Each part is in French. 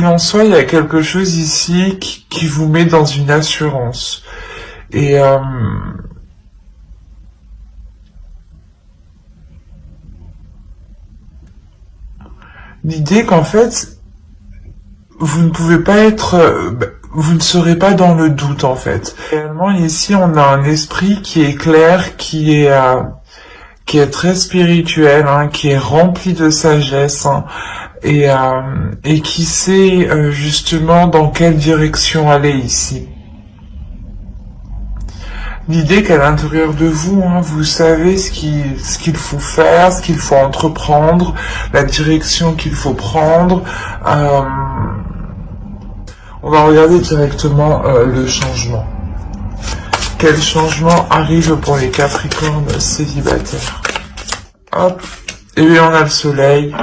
En soi, il y a quelque chose ici qui vous met dans une assurance. Et l'idée qu'en fait, vous ne pouvez pas être... vous ne serez pas dans le doute, en fait. Réellement, ici, on a un esprit qui est clair, qui est très spirituel, hein, qui est rempli de sagesse, hein, et qui sait justement dans quelle direction aller ici. L'idée qu'à l'intérieur de vous, hein, vous savez ce qu'il faut faire, ce qu'il faut entreprendre, la direction qu'il faut prendre. On va regarder directement le changement. Quel changement arrive pour les Capricornes célibataires? Hop, et bien on a le soleil.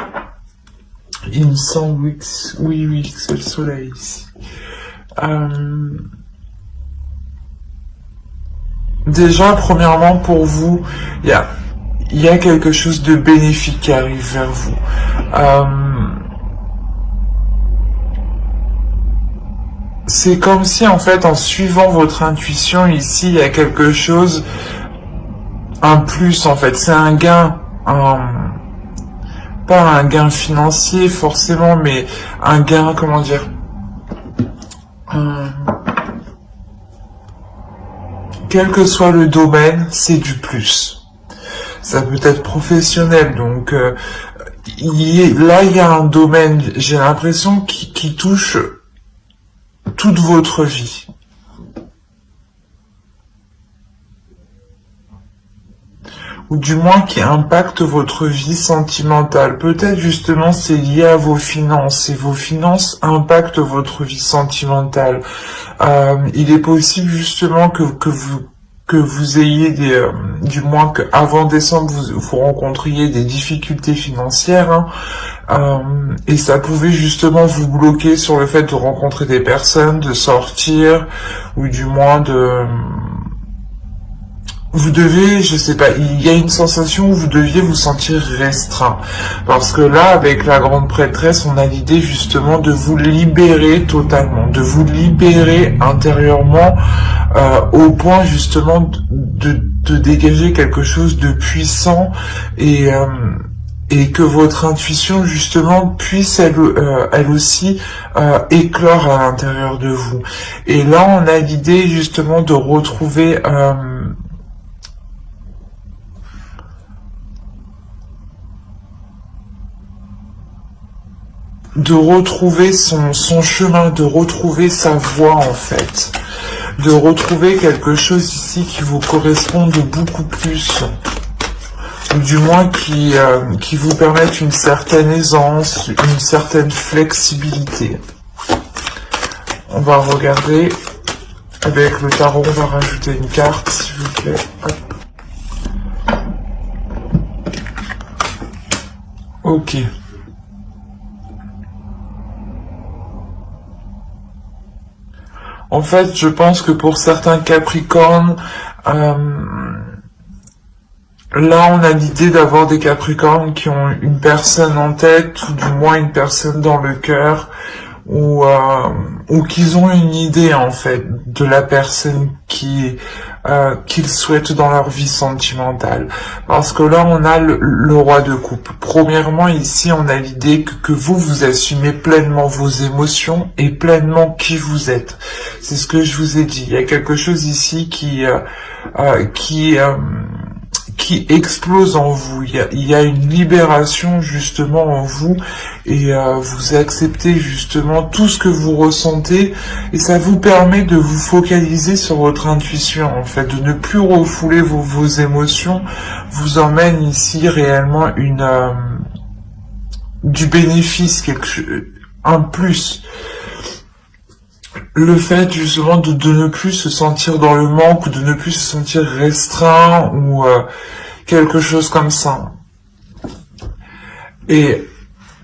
Il me semble oui, que c'est le soleil ici. Déjà, premièrement, pour vous, il y a quelque chose de bénéfique qui arrive vers vous. C'est comme si, en fait, en suivant votre intuition, ici, il y a quelque chose, un plus, en fait. C'est un gain, pas un gain financier, forcément, mais un gain, comment dire, quel que soit le domaine, c'est du plus. Ça peut être professionnel, donc là il y a un domaine, j'ai l'impression, qui touche toute votre vie. Ou du moins qui impacte votre vie sentimentale. Peut-être justement c'est lié à vos finances, et vos finances impactent votre vie sentimentale. Il est possible justement que vous ayez du moins qu'avant décembre vous rencontriez des difficultés financières, hein, et ça pouvait justement vous bloquer sur le fait de rencontrer des personnes, de sortir, ou du moins vous devez, je sais pas, il y a une sensation où vous deviez vous sentir restreint. Parce que là, avec la grande prêtresse, on a l'idée justement de vous libérer totalement, de vous libérer intérieurement au point justement de dégager quelque chose de puissant et que votre intuition justement puisse elle aussi éclore à l'intérieur de vous. Et là, on a l'idée justement de retrouver... de retrouver son chemin, de retrouver sa voie en fait, de retrouver quelque chose ici qui vous corresponde beaucoup plus, ou du moins qui vous permette une certaine aisance, une certaine flexibilité. On va regarder avec le tarot, on va rajouter une carte s'il vous plaît. Hop. Ok. En fait, je pense que pour certains Capricornes, là on a l'idée d'avoir des Capricornes qui ont une personne en tête, ou du moins une personne dans le cœur, ou qu'ils ont une idée en fait de la personne qu'ils souhaitent dans leur vie sentimentale. Parce que là on a le roi de coupe. Premièrement ici on a l'idée que vous assumez pleinement vos émotions et pleinement qui vous êtes. C'est ce que je vous ai dit. Il y a quelque chose ici qui explose en vous. Il y a une libération justement en vous, et vous acceptez justement tout ce que vous ressentez, et ça vous permet de vous focaliser sur votre intuition en fait, de ne plus refouler vos émotions, vous emmène ici réellement du bénéfice, un plus. Le fait justement de ne plus se sentir dans le manque, ou de ne plus se sentir restreint, ou quelque chose comme ça. Et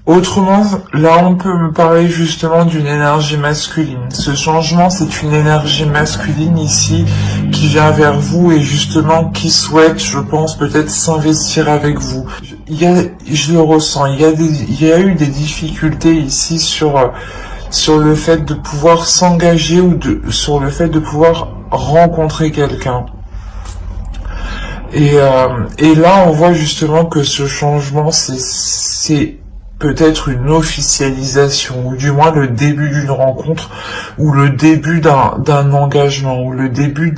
autrement, là on peut me parler justement d'une énergie masculine. Ce changement, c'est une énergie masculine ici qui vient vers vous et justement qui souhaite, je pense, peut-être s'investir avec vous. Je le ressens, il y a eu des difficultés ici sur sur le fait de pouvoir s'engager ou sur le fait de pouvoir rencontrer quelqu'un. Et là, on voit justement que ce changement, c'est peut-être une officialisation, ou du moins le début d'une rencontre, ou le début d'un engagement, ou le début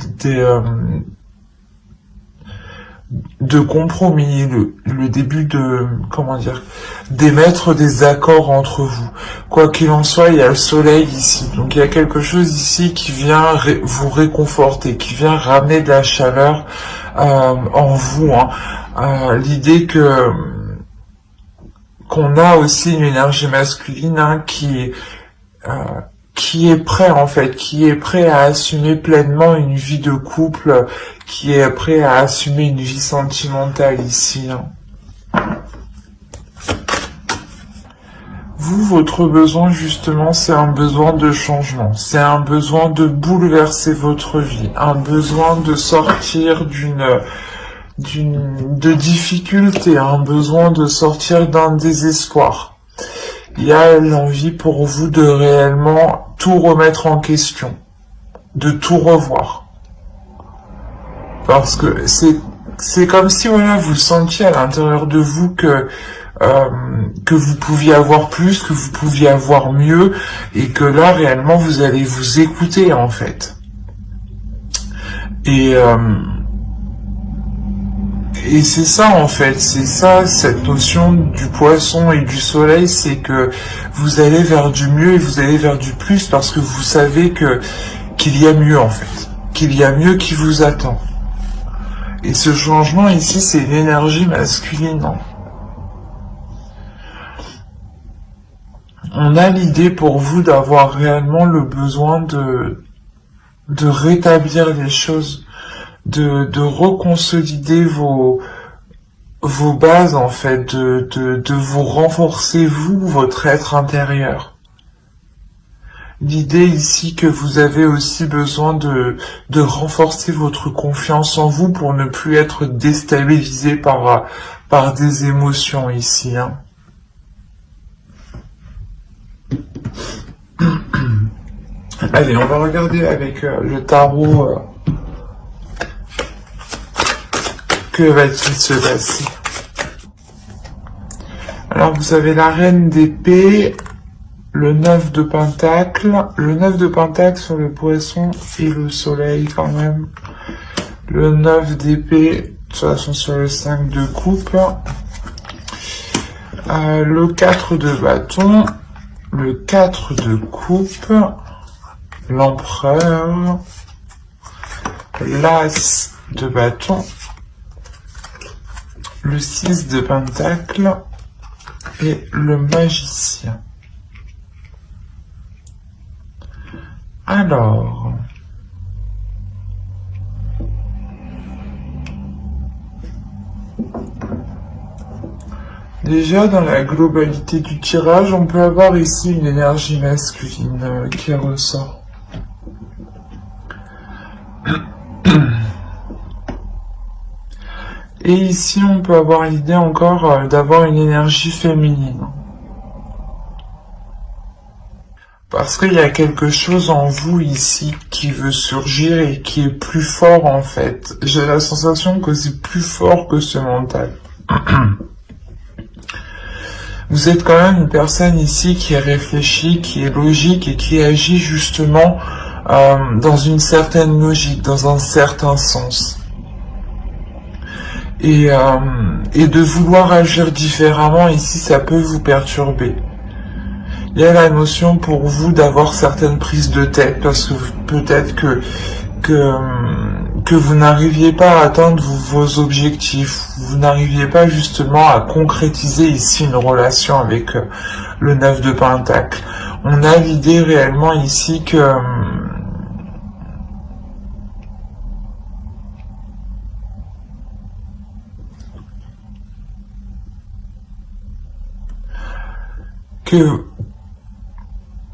de compromis, le début de, comment dire, d'émettre des accords entre vous. Quoi qu'il en soit, il y a le soleil ici. Donc il y a quelque chose ici qui vient vous réconforter, qui vient ramener de la chaleur en vous. L'idée qu'on a aussi une énergie masculine qui est prêt en fait, qui est prêt à assumer pleinement une vie de couple, qui est prêt à assumer une vie sentimentale ici. Vous, votre besoin justement, c'est un besoin de changement, c'est un besoin de bouleverser votre vie, un besoin de sortir de difficultés, un besoin de sortir d'un désespoir. Il y a l'envie pour vous de réellement tout remettre en question, de tout revoir. Parce que c'est comme si voilà, vous sentiez à l'intérieur de vous que vous pouviez avoir plus, que vous pouviez avoir mieux, et que là réellement vous allez vous écouter en fait. Et c'est ça en fait, c'est ça cette notion du poisson et du soleil, c'est que vous allez vers du mieux et vous allez vers du plus parce que vous savez qu'il y a mieux en fait, qu'il y a mieux qui vous attend. Et ce changement ici, c'est une énergie masculine. On a l'idée pour vous d'avoir réellement le besoin de rétablir les choses, de reconsolider vos bases en fait, de vous renforcer vous, votre être intérieur. L'idée ici que vous avez aussi besoin de renforcer votre confiance en vous pour ne plus être déstabilisé par des émotions ici. Allez, on va regarder avec le tarot que va-t-il se passer. Alors vous avez la reine d'épée, le 9 de pentacle, le 9 de pentacle sur le poisson et le soleil quand même. Le 9 d'épée, de toute façon sur le 5 de coupe. Le 4 de bâton, le 4 de coupe, l'empereur, l'as de bâton, le 6 de pentacle et le magicien. Alors, déjà dans la globalité du tirage, on peut avoir ici une énergie masculine qui ressort. Et ici, on peut avoir l'idée encore d'avoir une énergie féminine. Parce qu'il y a quelque chose en vous ici qui veut surgir et qui est plus fort en fait. J'ai la sensation que c'est plus fort que ce mental. Vous êtes quand même une personne ici qui est réfléchie, qui est logique et qui agit justement dans une certaine logique, dans un certain sens. Et de vouloir agir différemment ici, ça peut vous perturber. Il y a la notion pour vous d'avoir certaines prises de tête parce que peut-être que vous n'arriviez pas à atteindre vos objectifs, vous n'arriviez pas justement à concrétiser ici une relation avec le 9 de pentacle. On a l'idée réellement ici que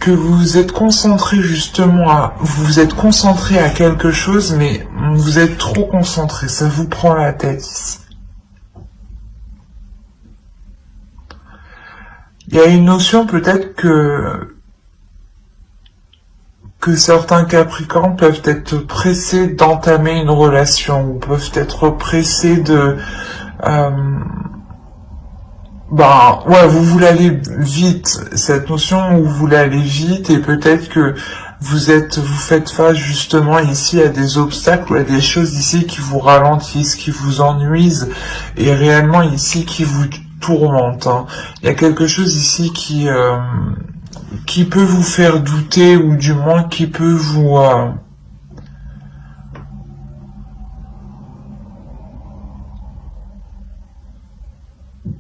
vous êtes concentré justement vous êtes concentré à quelque chose, mais vous êtes trop concentré, ça vous prend la tête ici. Il y a une notion peut-être que que certains Capricornes peuvent être pressés d'entamer une relation ou peuvent être pressés de... ouais, vous voulez aller vite, cette notion où vous voulez aller vite et peut-être que vous faites face justement ici à des obstacles ou à des choses ici qui vous ralentissent, qui vous ennuisent et réellement ici qui vous tourmentent. Hein. Il y a quelque chose ici qui peut vous faire douter ou du moins qui peut vous...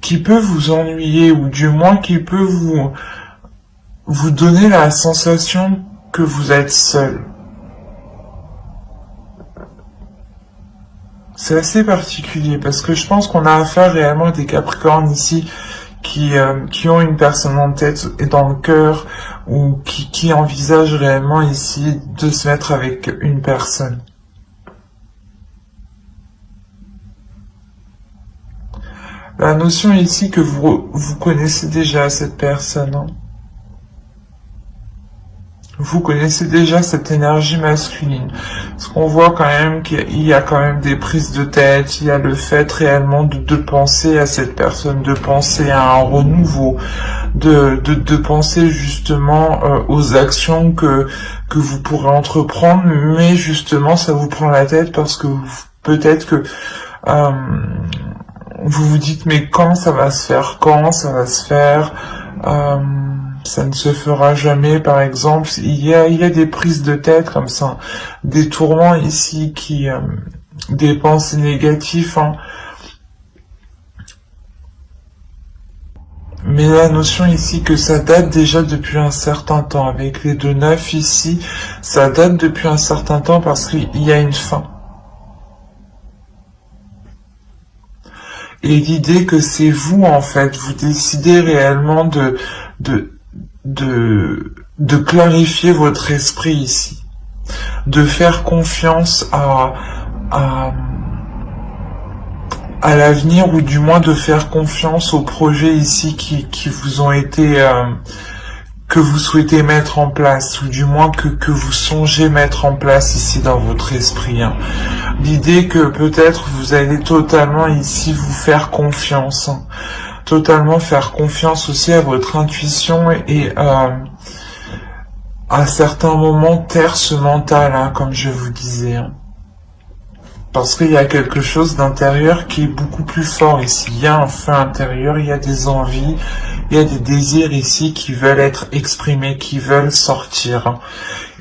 qui peut vous ennuyer ou du moins qui peut vous donner la sensation que vous êtes seul. C'est assez particulier parce que je pense qu'on a affaire réellement à des Capricornes ici qui ont une personne en tête et dans le cœur ou qui envisagent réellement ici de se mettre avec une personne. La notion ici que vous connaissez déjà cette personne. Hein. Vous connaissez déjà cette énergie masculine. Parce qu'on voit quand même qu'il y a quand même des prises de tête, il y a le fait réellement de penser à cette personne, de penser à un renouveau, de penser justement aux actions que vous pourrez entreprendre, mais justement ça vous prend la tête parce que peut-être que vous vous dites mais quand ça va se faire, ça ne se fera jamais, par exemple. Il y a des prises de tête comme ça, des tourments ici des pensées négatives. Hein. Mais la notion ici que ça date déjà depuis un certain temps, avec les 2-9 ici, ça date depuis un certain temps parce qu'il y a une fin. Et l'idée que c'est vous, en fait, vous décidez réellement de clarifier votre esprit ici, de faire confiance à l'avenir ou du moins de faire confiance aux projets ici qui vous ont été que vous souhaitez mettre en place ou du moins que vous songez mettre en place ici dans votre esprit. Hein. L'idée que peut-être vous allez totalement ici vous faire confiance. Hein. Totalement faire confiance aussi à votre intuition et à certains moments taire ce mental, hein, comme je vous disais. Hein. Parce qu'il y a quelque chose d'intérieur qui est beaucoup plus fort ici. Il y a un feu intérieur, il y a des envies, il y a des désirs ici qui veulent être exprimés, qui veulent sortir. Hein.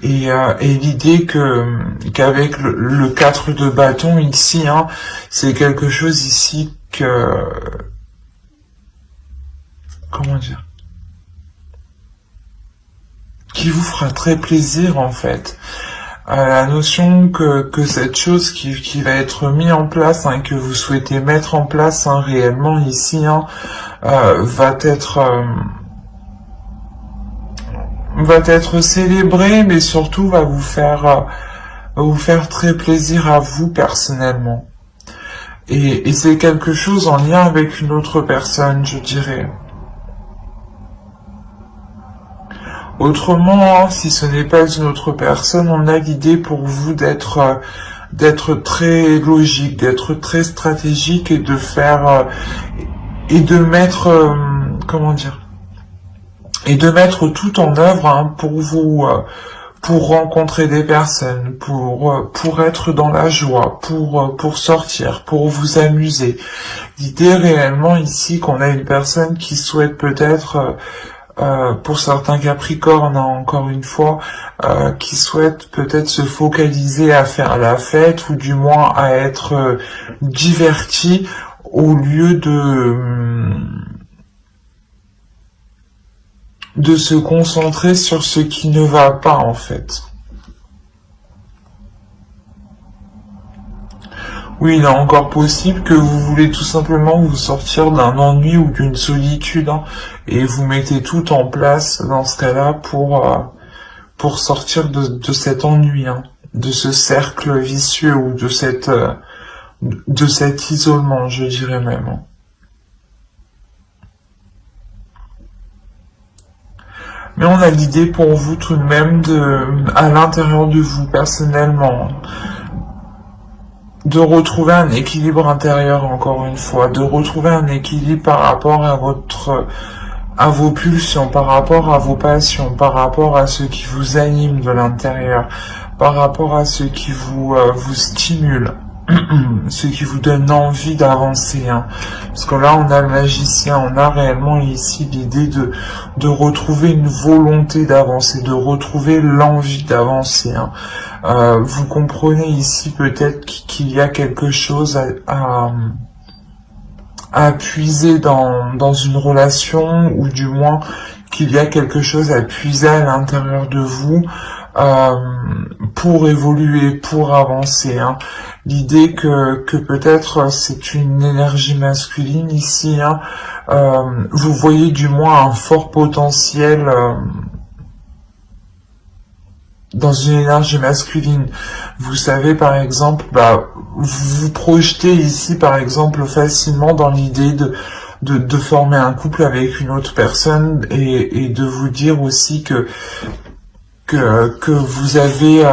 Et l'idée qu'avec le 4 de bâton ici, hein, c'est quelque chose ici comment dire, qui vous fera très plaisir en fait. La notion que cette chose qui va être mise en place, hein, que vous souhaitez mettre en place hein, réellement ici, hein, va être célébrée, mais surtout va vous faire très plaisir à vous personnellement. Et c'est quelque chose en lien avec une autre personne, je dirais. Autrement, si ce n'est pas une autre personne, on a l'idée pour vous d'être très logique, d'être très stratégique et de faire et de mettre comment dire, et de mettre tout en œuvre hein, pour rencontrer des personnes, pour être dans la joie, pour sortir, pour vous amuser. L'idée réellement ici qu'on a une personne qui souhaite peut-être pour certains Capricornes, hein, encore une fois, qui souhaitent peut-être se focaliser à faire la fête ou du moins à être divertis au lieu de se concentrer sur ce qui ne va pas en fait. Oui, il est encore possible que vous voulez tout simplement vous sortir d'un ennui ou d'une solitude hein, et vous mettez tout en place dans ce cas-là pour sortir de cet ennui, hein, de ce cercle vicieux ou de cet isolement, je dirais même. Hein. Mais on a l'idée pour vous tout de même à l'intérieur de vous, personnellement, de retrouver un équilibre intérieur, encore une fois, de retrouver un équilibre par rapport à vos pulsions, par rapport à vos passions, par rapport à ce qui vous anime de l'intérieur, par rapport à ce qui vous stimule, ce qui vous donne envie d'avancer. Hein. Parce que là, on a le magicien, on a réellement ici l'idée de retrouver une volonté d'avancer, de retrouver l'envie d'avancer. Hein. Vous comprenez ici peut-être qu'il y a quelque chose à puiser dans une relation, ou du moins qu'il y a quelque chose à puiser à l'intérieur de vous pour évoluer, pour avancer. Hein. L'idée que peut-être c'est une énergie masculine ici, hein, vous voyez du moins un fort potentiel dans une énergie masculine. Vous savez, par exemple, vous vous projetez ici, par exemple, facilement dans l'idée de former un couple avec une autre personne, et de vous dire aussi que vous avez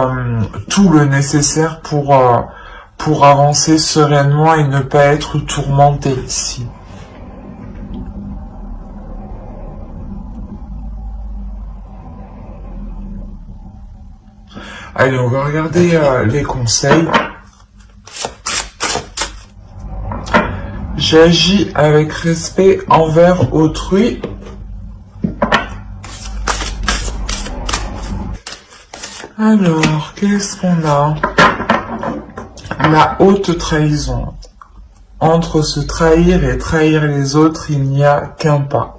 tout le nécessaire pour avancer sereinement et ne pas être tourmenté ici. Allez, on va regarder les conseils. J'agis avec respect envers autrui. Alors, qu'est-ce qu'on a? La haute trahison. Entre se trahir et trahir les autres, il n'y a qu'un pas.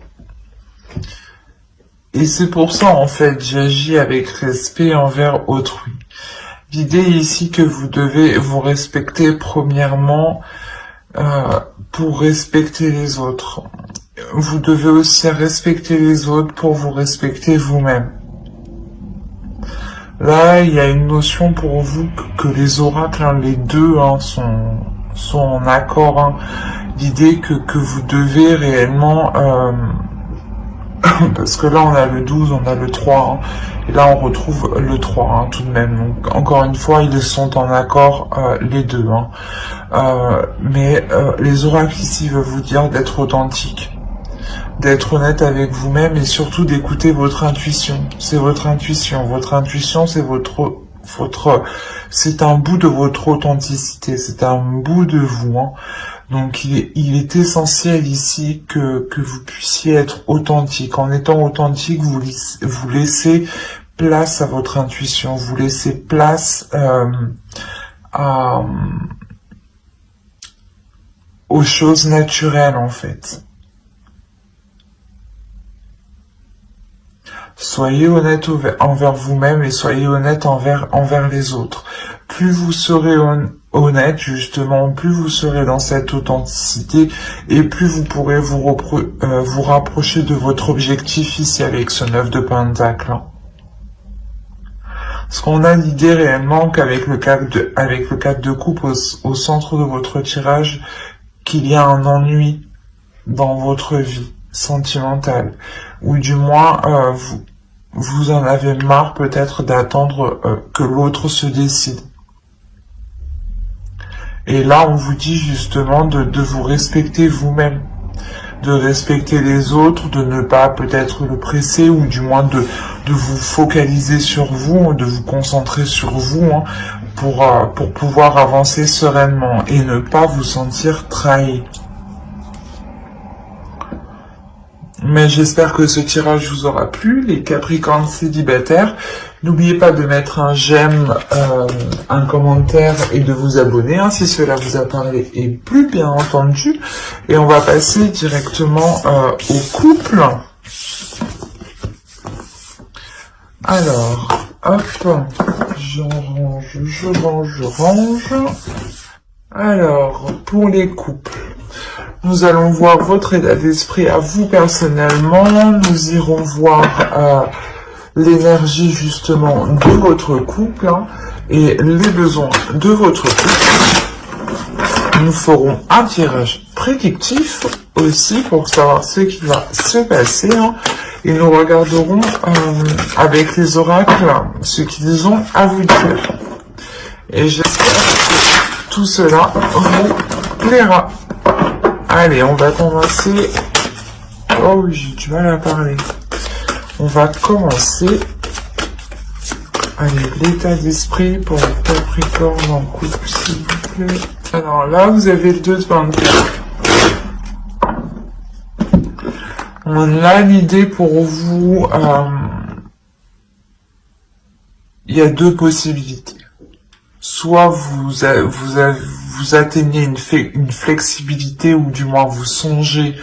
Et c'est pour ça, en fait, j'agis avec respect envers autrui. L'idée ici que vous devez vous respecter premièrement pour respecter les autres. Vous devez aussi respecter les autres pour vous respecter vous-même. Là, il y a une notion pour vous que les oracles, hein, les deux, hein, sont en accord. Hein. L'idée que vous devez réellement... parce que là, on a le 12, on a le 3, hein, et là, on retrouve le 3, hein, tout de même. Donc, encore une fois, ils sont en accord, les deux. Hein. Mais les oracles ici veulent vous dire d'être authentique, d'être honnête avec vous-même, et surtout d'écouter votre intuition. C'est votre intuition. Votre intuition, c'est c'est un bout de votre authenticité, c'est un bout de vous. Hein. Donc il est essentiel ici que vous puissiez être authentique. En étant authentique, vous laissez place à votre intuition, vous laissez place aux choses naturelles, en fait. Soyez honnête envers vous-même et soyez honnête envers les autres. Plus vous serez honnête, justement, plus vous serez dans cette authenticité, et plus vous pourrez vous rapprocher de votre objectif ici avec ce 9 de Pentacle. Parce qu'on a l'idée réellement qu'avec le 4 de coupe au centre de votre tirage, qu'il y a un ennui dans votre vie sentimentale, ou du moins vous en avez marre peut-être d'attendre que l'autre se décide. Et là, on vous dit justement de vous respecter vous-même, de respecter les autres, de ne pas peut-être le presser, ou du moins de vous focaliser sur vous, de vous concentrer sur vous, hein, pour pouvoir avancer sereinement et ne pas vous sentir trahi. Mais j'espère que ce tirage vous aura plu, les Capricornes célibataires. N'oubliez pas de mettre un j'aime, un commentaire et de vous abonner, hein, si cela vous a parlé et plu, bien entendu. Et on va passer directement au couple. Alors, hop, je range. Alors, pour les couples. Nous allons voir votre état d'esprit à vous personnellement. Nous irons voir l'énergie justement de votre couple, hein, et les besoins de votre couple. Nous ferons un tirage prédictif aussi pour savoir ce qui va se passer. Hein. Et nous regarderons avec les oracles ce qu'ils ont à vous dire. Et j'espère que tout cela vous plaira. Allez, on va commencer. Oh oui, j'ai du mal à parler. On va commencer. Allez, l'état d'esprit pour le Capricorne en couple, s'il vous plaît. Alors là, vous avez le 2 de Pentacle. On a l'idée pour vous. Il y a deux possibilités. Soit vous atteignez une flexibilité, ou du moins vous songez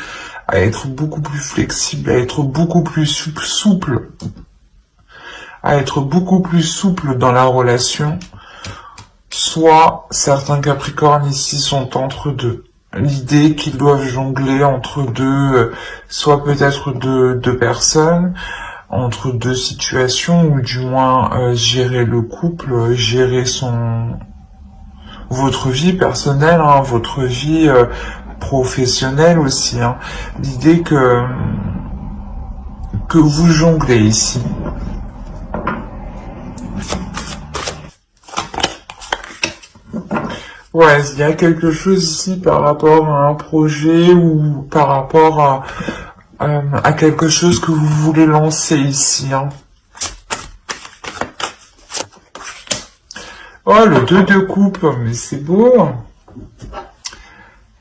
à être beaucoup plus flexible, à être beaucoup plus souple, dans la relation. Soit certains Capricornes ici sont entre deux. L'idée qu'ils doivent jongler entre deux, soit peut-être deux personnes, entre deux situations, ou du moins gérer le couple, gérer votre vie personnelle, hein, votre vie professionnelle aussi. Hein. L'idée que vous jonglez ici. Ouais, il y a quelque chose ici par rapport à un projet ou par rapport à quelque chose que vous voulez lancer ici. Hein. Oh, le 2 de coupe, mais c'est beau.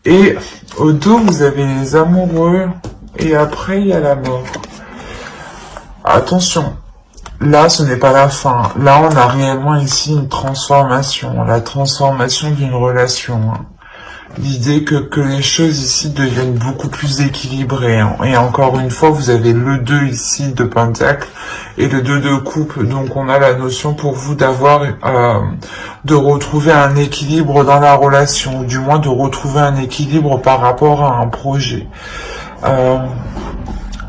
Et au dos, vous avez les amoureux. Et après, il y a la mort. Attention. Là, ce n'est pas la fin. Là, on a réellement ici une transformation. La transformation d'une relation. Hein. L'idée que les choses ici deviennent beaucoup plus équilibrées. Hein. Et encore une fois, vous avez le 2 ici de Pentacle et le 2 de coupe. Donc, on a la notion pour vous d'avoir, de retrouver un équilibre dans la relation. Ou du moins, de retrouver un équilibre par rapport à un projet.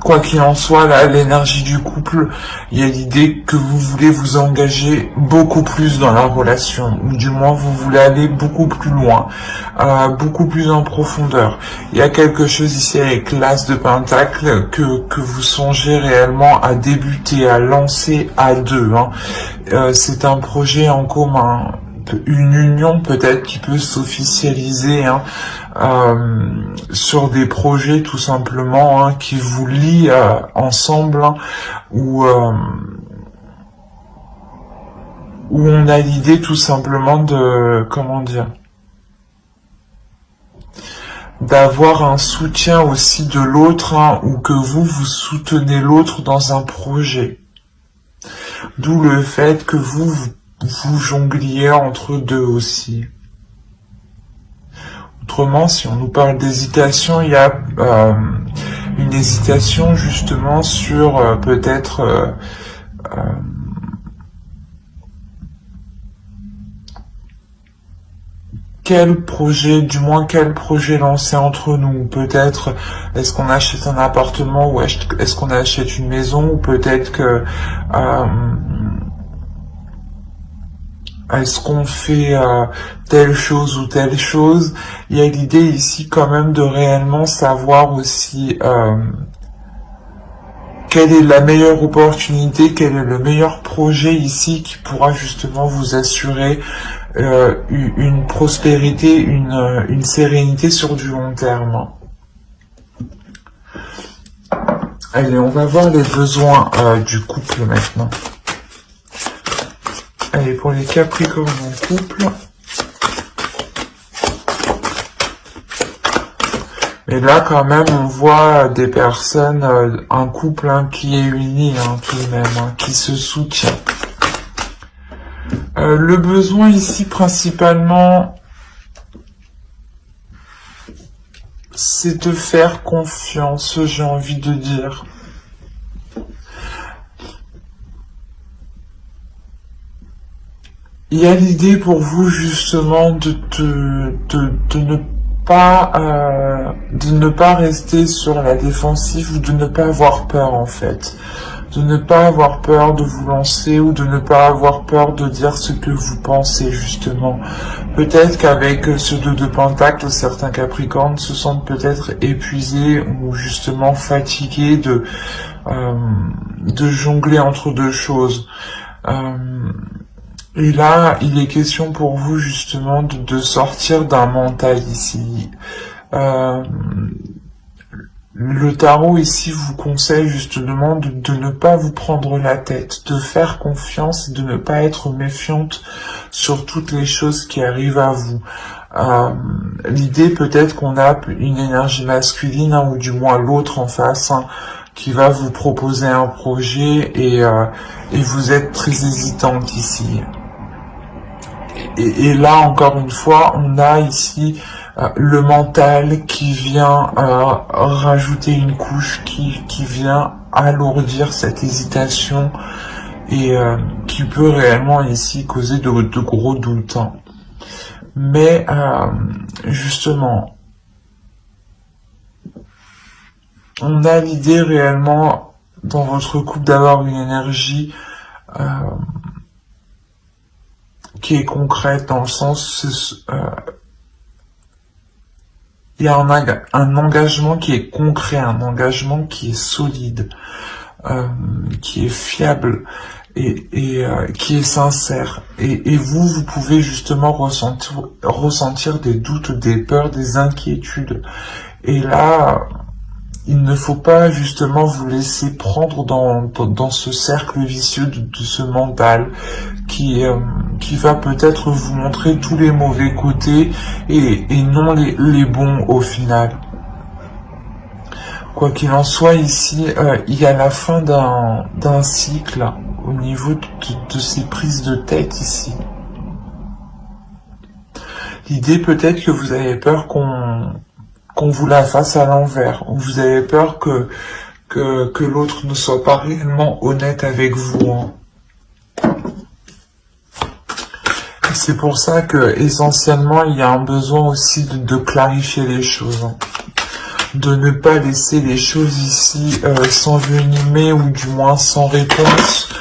Quoi qu'il en soit, là, l'énergie du couple, il y a l'idée que vous voulez vous engager beaucoup plus dans la relation, ou du moins vous voulez aller beaucoup plus loin, beaucoup plus en profondeur. Il y a quelque chose ici avec l'As de Pentacle que vous songez réellement à débuter, à lancer à deux. Hein. C'est un projet en commun, une union peut-être qui peut s'officialiser, hein, sur des projets tout simplement, hein, qui vous lient ensemble, hein, où on a l'idée tout simplement de, comment dire, d'avoir un soutien aussi de l'autre, hein, ou que vous soutenez l'autre dans un projet. D'où le fait que vous jongliez entre deux aussi. Autrement, si on nous parle d'hésitation, il y a une hésitation justement sur peut-être quel projet lancer entre nous. Peut-être, est-ce qu'on achète un appartement ou est-ce qu'on achète une maison, ou peut-être que est-ce qu'on fait telle chose ou telle chose. Il y a l'idée ici quand même de réellement savoir aussi quelle est la meilleure opportunité, quel est le meilleur projet ici qui pourra justement vous assurer une prospérité, une sérénité sur du long terme. Allez, on va voir les besoins du couple maintenant. Allez, pour les Capricornes en couple. Et là, quand même, on voit des personnes, un couple, hein, qui est uni, hein, tout de même, hein, qui se soutient. Le besoin ici, principalement, c'est de faire confiance, j'ai envie de dire. Il y a l'idée pour vous justement de ne pas rester sur la défensive, ou de ne pas avoir peur en fait. de ne pas avoir peur de vous lancer ou de ne pas avoir peur de dire ce que vous pensez justement. Peut-être qu'avec ce 2 de Pentacle, certains Capricornes se sentent peut-être épuisés ou justement fatigués de jongler entre deux choses. Et là, il est question pour vous justement de sortir d'un mental ici. Le tarot ici vous conseille justement de ne pas vous prendre la tête, de faire confiance et de ne pas être méfiante sur toutes les choses qui arrivent à vous. L'idée peut-être qu'on a une énergie masculine, hein, ou du moins l'autre en face, hein, qui va vous proposer un projet et vous êtes très hésitante ici. Et là, encore une fois, on a ici le mental qui vient rajouter une couche, qui vient alourdir cette hésitation et qui peut réellement ici causer de gros doutes. Hein. Mais justement, on a l'idée réellement dans votre couple d'avoir une énergie qui est concrète dans le sens il y a un engagement qui est concret, un engagement qui est solide, qui est fiable et qui est sincère. Et vous pouvez justement ressentir des doutes, des peurs, des inquiétudes. Et là, il ne faut pas justement vous laisser prendre dans ce cercle vicieux de ce mental qui va peut-être vous montrer tous les mauvais côtés et non les bons au final. Quoi qu'il en soit, ici, il y a la fin d'un cycle au niveau de ces prises de tête ici. L'idée peut-être que vous avez peur qu'on vous la fasse à l'envers, ou vous avez peur que l'autre ne soit pas réellement honnête avec vous. Hein. C'est pour ça que essentiellement il y a un besoin aussi de clarifier les choses, hein. De ne pas laisser les choses ici s'envenimer ou du moins sans réponse.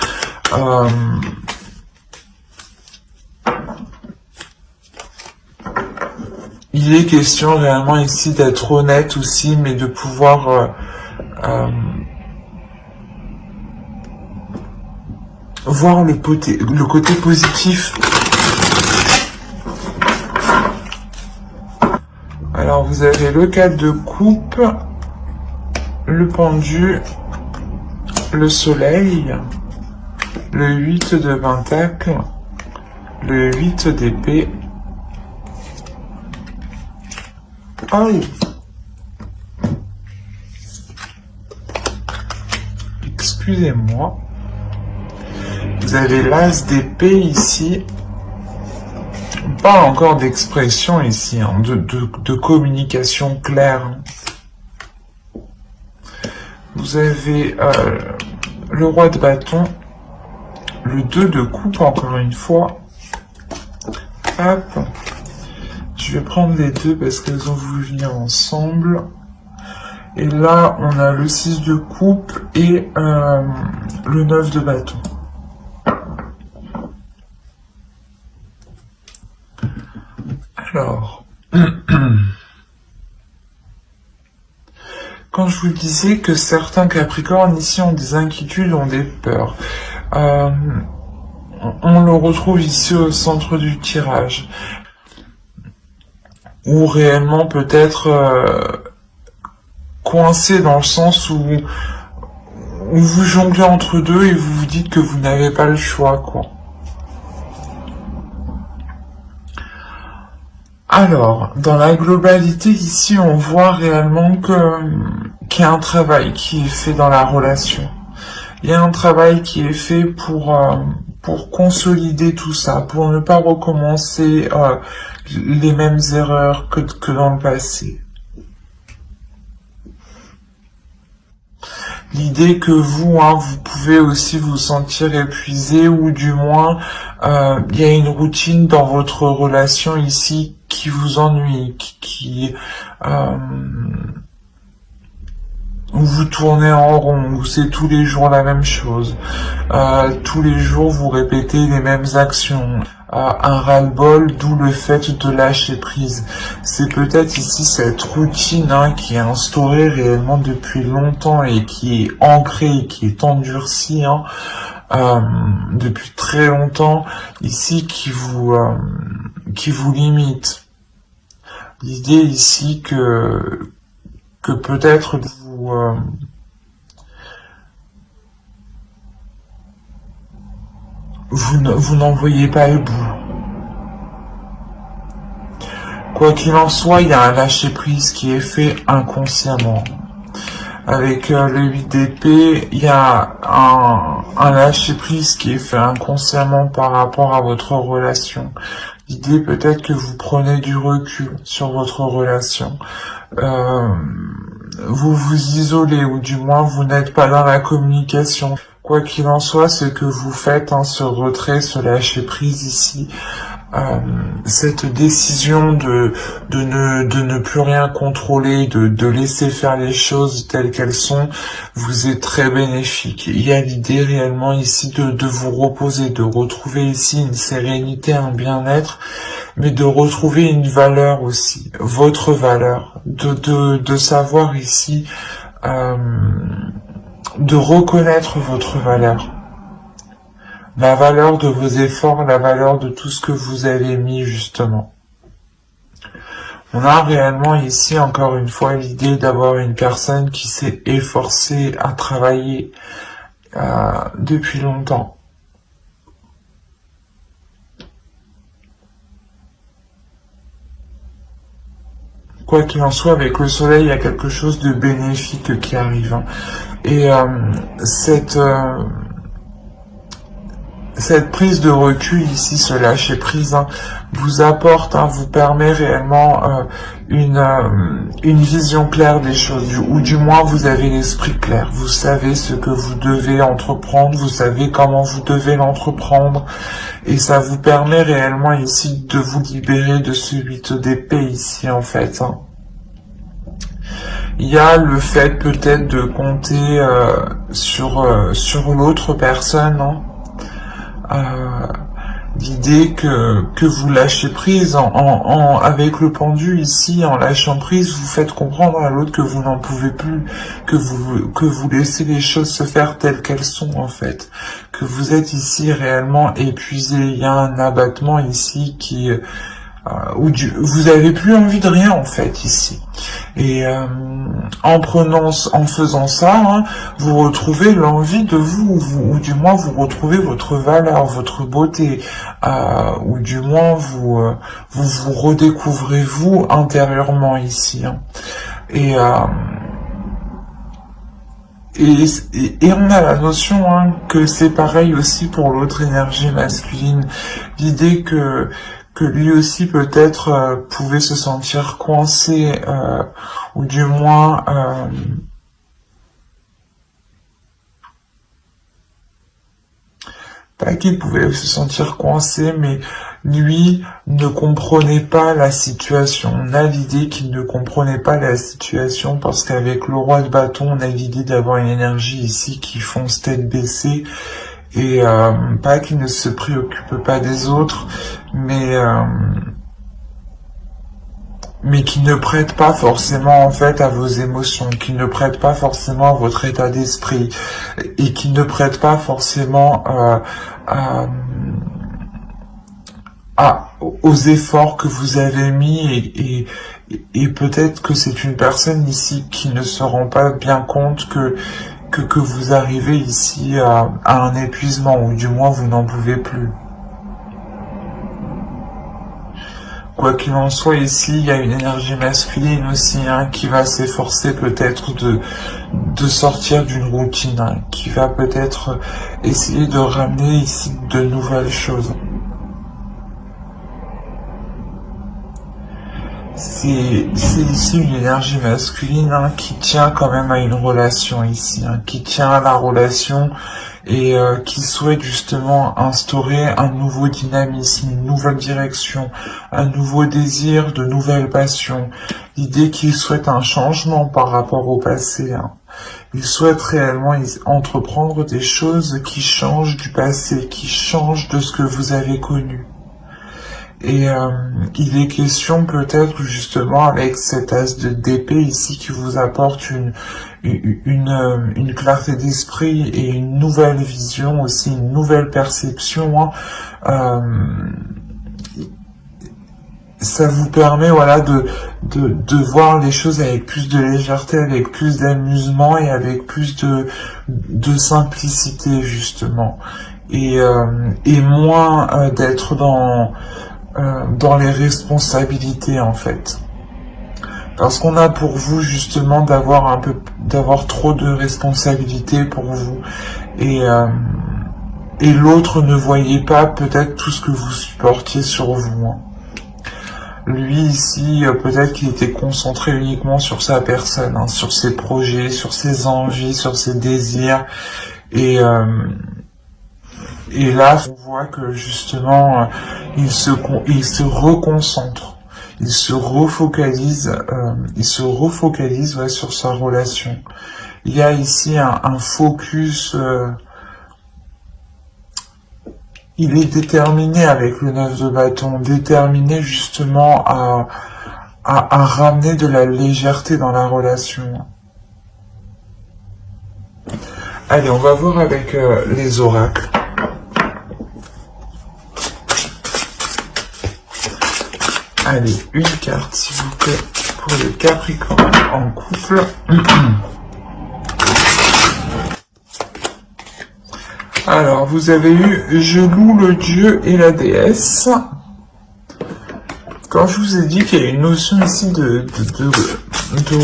Il est question réellement ici d'être honnête aussi, mais de pouvoir voir le côté positif. Alors vous avez le 4 de coupe, le pendu, le soleil, le 8 de pentacle, le 8 d'épée. Aïe. Excusez-moi. Vous avez l'as d'épée ici. Pas encore d'expression ici, hein, de communication claire. Vous avez le roi de bâton, le 2 de coupe encore une fois. Hop. Je vais prendre les deux parce qu'elles ont voulu venir ensemble. Et là, on a le 6 de coupe et le 9 de bâton. Alors, quand je vous disais que certains Capricornes ici ont des inquiétudes, ont des peurs, on le retrouve ici au centre du tirage. Ou réellement peut-être coincé dans le sens où vous jonglez entre deux et vous vous dites que vous n'avez pas le choix, quoi. Alors, dans la globalité, ici, on voit réellement qu'il y a un travail qui est fait dans la relation. Il y a un travail qui est fait pour consolider tout ça, pour ne pas recommencer les mêmes erreurs que dans le passé. L'idée que vous pouvez aussi vous sentir épuisé ou du moins il y a une routine dans votre relation ici qui vous ennuie, où vous tournez en rond, où c'est tous les jours la même chose. Tous les jours, vous répétez les mêmes actions. Un ras-le-bol, d'où le fait de lâcher prise. C'est peut-être ici cette routine qui est instaurée réellement depuis longtemps et qui est ancrée, qui est endurcie depuis très longtemps, ici qui vous limite. L'idée ici que peut-être vous n'en voyez pas le bout. Quoi qu'il en soit, il y a un lâcher-prise qui est fait inconsciemment. Avec le 8 d'épée, il y a un lâcher-prise qui est fait inconsciemment par rapport à votre relation. L'idée peut-être que vous prenez du recul sur votre relation. Vous vous isolez, ou du moins vous n'êtes pas dans la communication. Quoi qu'il en soit, ce que vous faites, ce retrait, ce lâcher-prise ici, cette décision de ne plus rien contrôler, de laisser faire les choses telles qu'elles sont, vous est très bénéfique. Il y a l'idée réellement ici de vous reposer, de retrouver ici une sérénité, un bien-être, mais de retrouver une valeur aussi, votre valeur, de savoir ici, de reconnaître votre valeur. La valeur de vos efforts, la valeur de tout ce que vous avez mis justement. On a réellement ici, encore une fois, l'idée d'avoir une personne qui s'est efforcée à travailler depuis longtemps. Quoi qu'il en soit, avec le soleil, il y a quelque chose de bénéfique qui arrive. Et cette prise de recul ici, ce lâcher prise, vous apporte, vous permet réellement une vision claire des choses, ou du moins vous avez l'esprit clair, vous savez ce que vous devez entreprendre, vous savez comment vous devez l'entreprendre, et ça vous permet réellement ici de vous libérer de ce 8 d'épée ici en fait. Il y a le fait peut-être de compter sur l'autre personne, l'idée que vous lâchez prise avec le pendu ici, en lâchant prise, vous faites comprendre à l'autre que vous n'en pouvez plus, que vous laissez les choses se faire telles qu'elles sont en fait, que vous êtes ici réellement épuisé. Il y a un abattement ici qui vous avez plus envie de rien en fait ici. Et en faisant ça, vous retrouvez l'envie de vous, ou du moins vous retrouvez votre valeur, votre beauté, ou du moins vous redécouvrez vous intérieurement ici. Et on a la notion que c'est pareil aussi pour l'autre énergie masculine. L'idée que lui aussi peut-être pouvait se sentir coincé, ou du moins pas qu'il pouvait se sentir coincé, mais lui ne comprenait pas la situation. On a l'idée qu'il ne comprenait pas la situation parce qu'avec le roi de bâton, on a l'idée d'avoir une énergie ici qui fonce tête baissée. Et pas qu'il ne se préoccupe pas des autres, mais qui ne prête pas forcément en fait à vos émotions, qui ne prête pas forcément à votre état d'esprit, et qui ne prête pas forcément aux efforts que vous avez mis, et peut-être que c'est une personne ici qui ne se rend pas bien compte que vous arrivez ici à un épuisement, ou du moins vous n'en pouvez plus. Quoi qu'il en soit, ici, il y a une énergie masculine aussi qui va s'efforcer peut-être de sortir d'une routine, qui va peut-être essayer de ramener ici de nouvelles choses. C'est ici une énergie masculine qui tient quand même à une relation ici, qui tient à la relation, et qui souhaite justement instaurer un nouveau dynamisme, une nouvelle direction, un nouveau désir, de nouvelles passions. L'idée qu'il souhaite un changement par rapport au passé. Il souhaite réellement entreprendre des choses qui changent du passé, qui changent de ce que vous avez connu. Et il est question peut-être justement avec cet as d'épée ici qui vous apporte une clarté d'esprit et une nouvelle vision aussi, une nouvelle perception. Ça vous permet voilà de voir les choses avec plus de légèreté, avec plus d'amusement et avec plus de simplicité justement et moins d'être dans les responsabilités en fait. Parce qu'on a pour vous justement d'avoir trop de responsabilités pour vous et l'autre ne voyait pas peut-être tout ce que vous supportiez sur vous. Lui ici, peut-être qu'il était concentré uniquement sur sa personne, sur ses projets, sur ses envies, sur ses désirs et là, on voit que justement, il se reconcentre, il se refocalise ouais, sur sa relation. Il y a ici un focus, il est déterminé avec le 9 de bâton, déterminé justement à ramener de la légèreté dans la relation. Allez, on va voir avec les oracles. Allez, une carte, s'il vous plaît, pour le Capricorne en couple. Alors, vous avez eu « Je loue le dieu et la déesse ». Quand je vous ai dit qu'il y a une notion ici de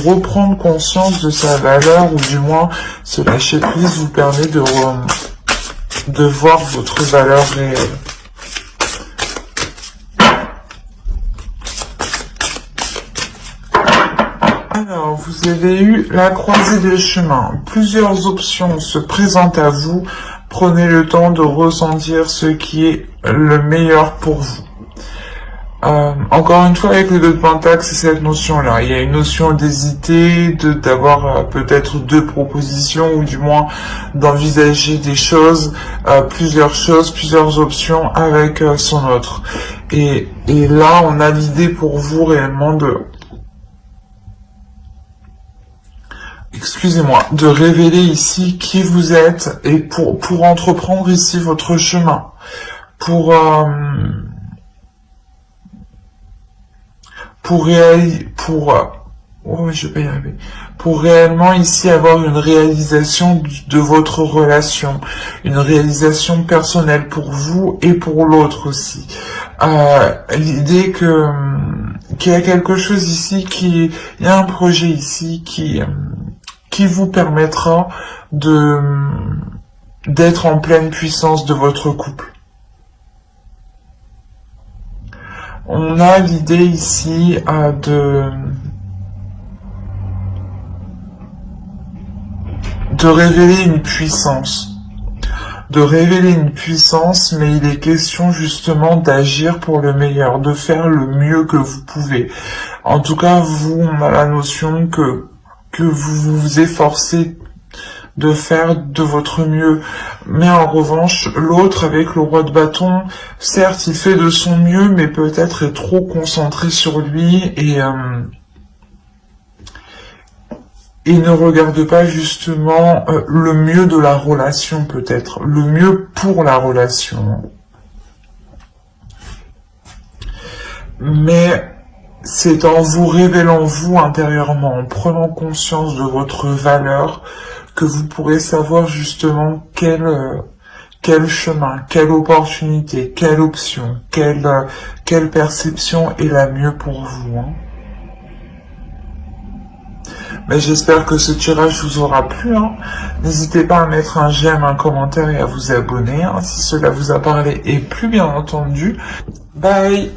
reprendre conscience de sa valeur, ou du moins se lâcher prise vous permet de voir votre valeur réelle. Alors, vous avez eu la croisée des chemins. Plusieurs options se présentent à vous. Prenez le temps de ressentir ce qui est le meilleur pour vous. Encore une fois, avec le 2 de Pentacle, c'est cette notion-là. Il y a une notion d'hésiter, d'avoir peut-être 2 propositions, ou du moins d'envisager des choses, plusieurs options avec son autre. Et là, on a l'idée pour vous réellement de révéler ici qui vous êtes et pour entreprendre ici votre chemin, pour réellement ici avoir une réalisation de votre relation, une réalisation personnelle pour vous et pour l'autre aussi. L'idée qu'il y a quelque chose ici il y a un projet ici qui vous permettra d'être en pleine puissance de votre couple. On a l'idée ici de révéler une puissance. Mais il est question justement d'agir pour le meilleur, de faire le mieux que vous pouvez. En tout cas, vous, on a la notion que vous vous efforcez de faire de votre mieux. Mais en revanche, l'autre, avec le roi de bâton, certes, il fait de son mieux, mais peut-être est trop concentré sur lui et ne regarde pas justement le mieux de la relation, peut-être, le mieux pour la relation. Mais c'est en vous révélant vous intérieurement, en prenant conscience de votre valeur, que vous pourrez savoir justement quel chemin, quelle opportunité, quelle option, quelle perception est la mieux pour vous. Mais j'espère que ce tirage vous aura plu. N'hésitez pas à mettre un j'aime, un commentaire et à vous abonner si cela vous a parlé et plus bien entendu. Bye!